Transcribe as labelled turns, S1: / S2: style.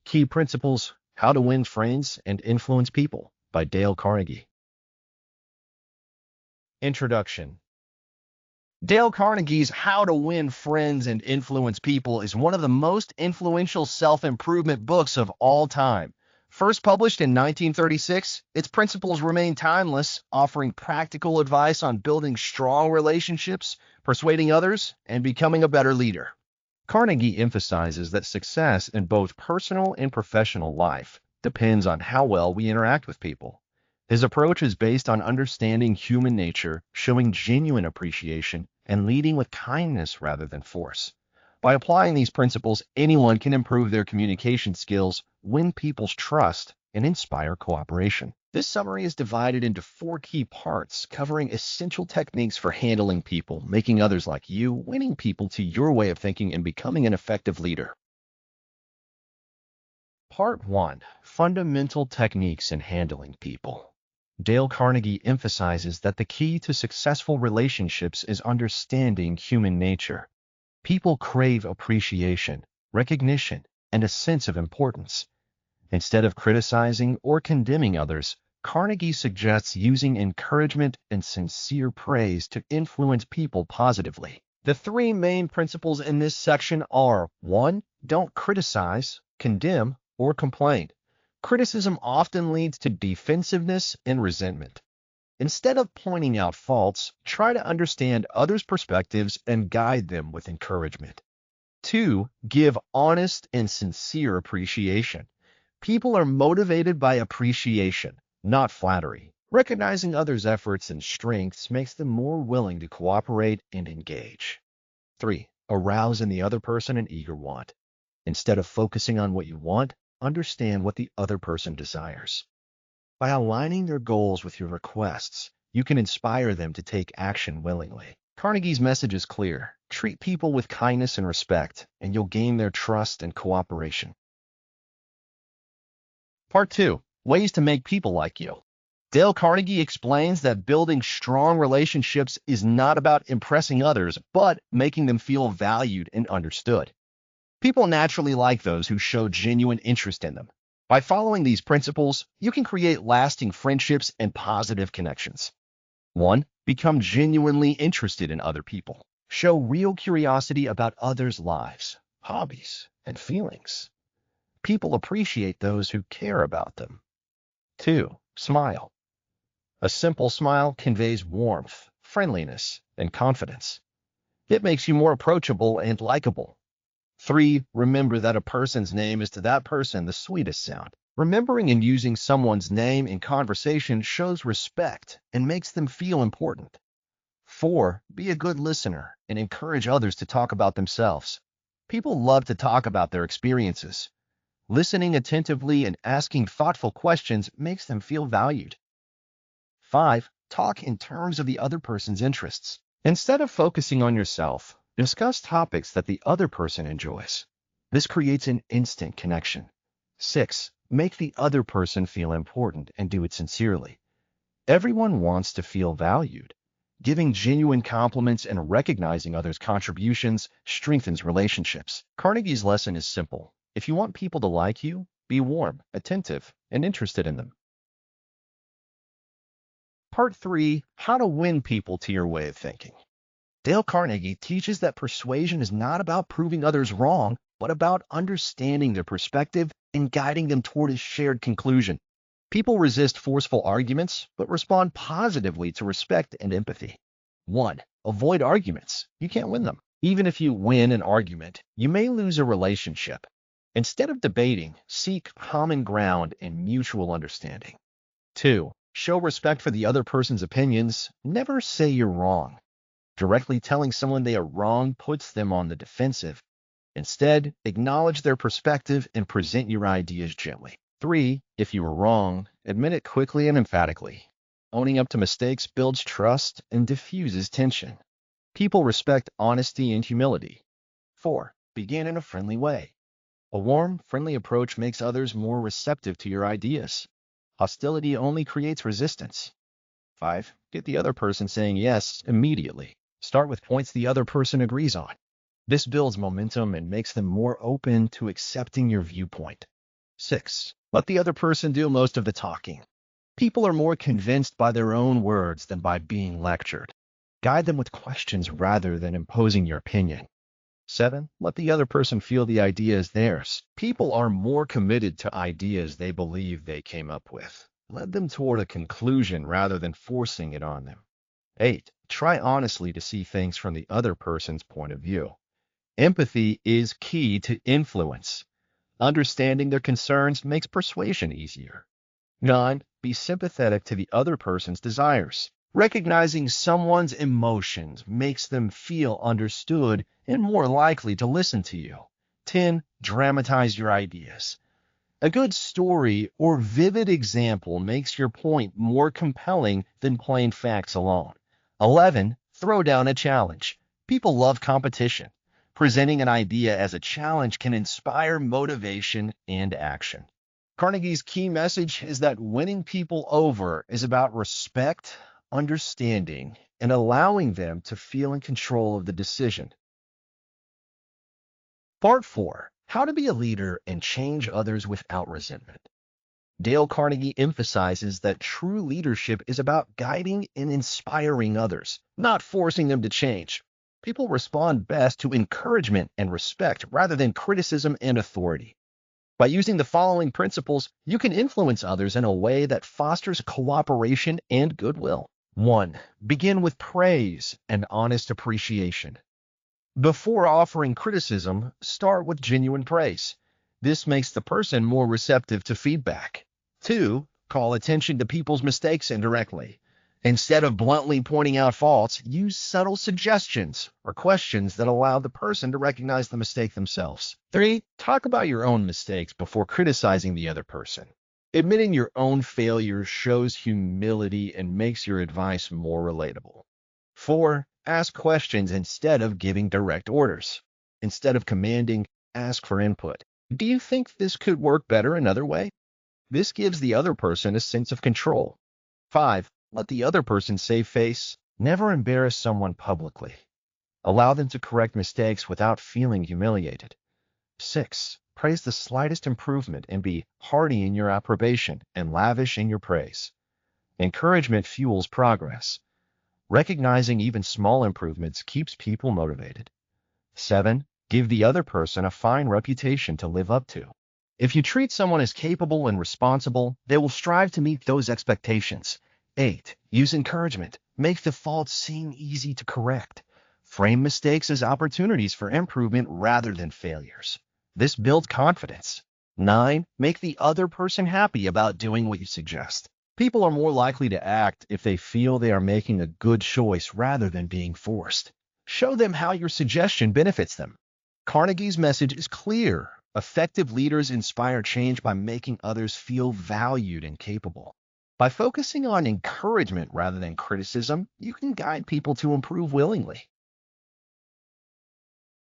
S1: Key Principles: How to Win Friends and Influence People by Dale Carnegie. Introduction. Dale Carnegie's How to Win Friends and Influence People is one of the most influential self-improvement books of all time. First published in 1936, its principles remain timeless, offering practical advice on building strong relationships, persuading others, and becoming a better leader. Carnegie emphasizes that success in both personal and professional life depends on how well we interact with people. His approach is based on understanding human nature, showing genuine appreciation, and leading with kindness rather than force. By applying these principles, anyone can improve their communication skills, win people's trust, and inspire cooperation. This summary is divided into 4 key parts, covering essential techniques for handling people, making others like you, winning people to your way of thinking, and becoming an effective leader. Part 1. Fundamental Techniques in Handling People. Dale Carnegie emphasizes that the key to successful relationships is understanding human nature. People crave appreciation, recognition, and a sense of importance. Instead of criticizing or condemning others, Carnegie suggests using encouragement and sincere praise to influence people positively. The 3 main principles in this section are: 1. Don't criticize, condemn, or complain. Criticism often leads to defensiveness and resentment. Instead of pointing out faults, try to understand others' perspectives and guide them with encouragement. 2. Give honest and sincere appreciation. People are motivated by appreciation, not flattery. Recognizing others' efforts and strengths makes them more willing to cooperate and engage. 3. Arouse in the other person an eager want. Instead of focusing on what you want, understand what the other person desires. By aligning their goals with your requests, you can inspire them to take action willingly. Carnegie's message is clear: treat people with kindness and respect, and you'll gain their trust and cooperation. Part 2. Ways to make people like you. Dale Carnegie explains that building strong relationships is not about impressing others, but making them feel valued and understood. People naturally like those who show genuine interest in them. By following these principles, you can create lasting friendships and positive connections. 1. Become genuinely interested in other people. Show real curiosity about others' lives, hobbies, and feelings. People appreciate those who care about them. 2. Smile. A simple smile conveys warmth, friendliness, and confidence. It makes you more approachable and likable. 3. Remember that a person's name is to that person the sweetest sound. Remembering and using someone's name in conversation shows respect and makes them feel important. 4. Be a good listener and encourage others to talk about themselves. People love to talk about their experiences. Listening attentively and asking thoughtful questions makes them feel valued. 5. Talk in terms of the other person's interests. Instead of focusing on yourself, discuss topics that the other person enjoys. This creates an instant connection. 6. Make the other person feel important and do it sincerely. Everyone wants to feel valued. Giving genuine compliments and recognizing others' contributions strengthens relationships. Carnegie's lesson is simple: if you want people to like you, be warm, attentive, and interested in them. Part 3. How to win people to your way of thinking. Dale Carnegie teaches that persuasion is not about proving others wrong, but about understanding their perspective and guiding them toward a shared conclusion. People resist forceful arguments, but respond positively to respect and empathy. 1. Avoid arguments. You can't win them. Even if you win an argument, you may lose a relationship. Instead of debating, seek common ground and mutual understanding. 2. Show respect for the other person's opinions. Never say you're wrong. Directly telling someone they are wrong puts them on the defensive. Instead, acknowledge their perspective and present your ideas gently. 3. If you were wrong, admit it quickly and emphatically. Owning up to mistakes builds trust and diffuses tension. People respect honesty and humility. 4. Begin in a friendly way. A warm, friendly approach makes others more receptive to your ideas. Hostility only creates resistance. 5. Get the other person saying yes immediately. Start with points the other person agrees on. This builds momentum and makes them more open to accepting your viewpoint. 6. Let the other person do most of the talking. People are more convinced by their own words than by being lectured. Guide them with questions rather than imposing your opinion. 7. Let the other person feel the idea is theirs. People are more committed to ideas they believe they came up with. Lead them toward a conclusion rather than forcing it on them. 8. Try honestly to see things from the other person's point of view. Empathy is key to influence. Understanding their concerns makes persuasion easier. 9. Be sympathetic to the other person's desires. Recognizing someone's emotions makes them feel understood and more likely to listen to you. 10. Dramatize your ideas. A good story or vivid example makes your point more compelling than plain facts alone. 11. Throw down a challenge. People love competition. Presenting an idea as a challenge can inspire motivation and action. Carnegie's key message is that winning people over is about respect, understanding, and allowing them to feel in control of the decision. Part 4. How to be a leader and change others without resentment. Dale Carnegie emphasizes that true leadership is about guiding and inspiring others, not forcing them to change. People respond best to encouragement and respect rather than criticism and authority. By using the following principles, you can influence others in a way that fosters cooperation and goodwill. 1. Begin with praise and honest appreciation. Before offering criticism, start with genuine praise. This makes the person more receptive to feedback. 2. Call attention to people's mistakes indirectly. Instead of bluntly pointing out faults, use subtle suggestions or questions that allow the person to recognize the mistake themselves. 3. Talk about your own mistakes before criticizing the other person. Admitting your own failures shows humility and makes your advice more relatable. 4. Ask questions instead of giving direct orders. Instead of commanding, ask for input. Do you think this could work better another way? This gives the other person a sense of control. 5. Let the other person save face. Never embarrass someone publicly. Allow them to correct mistakes without feeling humiliated. 6. Praise the slightest improvement and be hearty in your approbation and lavish in your praise. Encouragement fuels progress. Recognizing even small improvements keeps people motivated. 7. Give the other person a fine reputation to live up to. If you treat someone as capable and responsible, they will strive to meet those expectations. 8. Use encouragement. Make the faults seem easy to correct. Frame mistakes as opportunities for improvement rather than failures. This builds confidence. 9. Make the other person happy about doing what you suggest. People are more likely to act if they feel they are making a good choice rather than being forced. Show them how your suggestion benefits them. Carnegie's message is clear. Effective leaders inspire change by making others feel valued and capable. By focusing on encouragement rather than criticism, you can guide people to improve willingly.